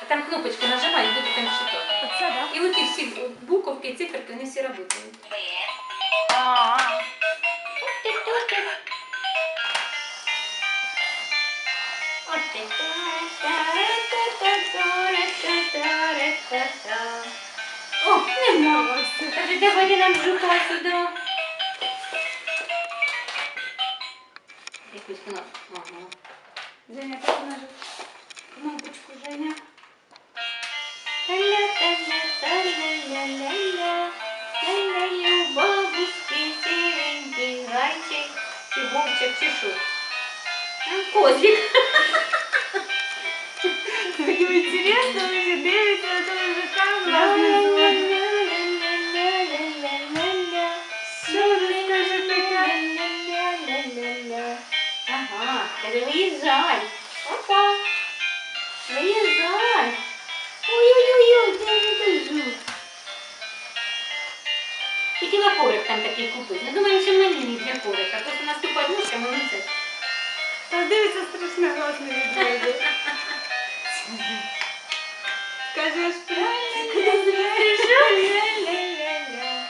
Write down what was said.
там кнопочку нажимаешь, будет там щиток. Оце, да? И вот эти все буковки, циферки, они все работают. А. О, нема. Каже, давайте нам жука сюда. Якусь кнопку. Ага. Женя, так нажи кнопочку, Женя. Ля-ля-ля-ля-ля-ля-ля. Ля-ля-ля, у бабушки серенький зайчик. Чи вовчик, чи що? Козлик. Таке інтересно, ви ще дивитеся на того мужика, власне, звук. Що ви скажете таке? Ага, каже, виїжджай. Опа. Виїжджай. Ой-ой-ой, де я лежу. Хотіла коврик там такий купити. Ну, думаю, що мені не для коврика. Просто наступать ножками, ну це. Та дивиться страшно гласно від воду. Кажеш,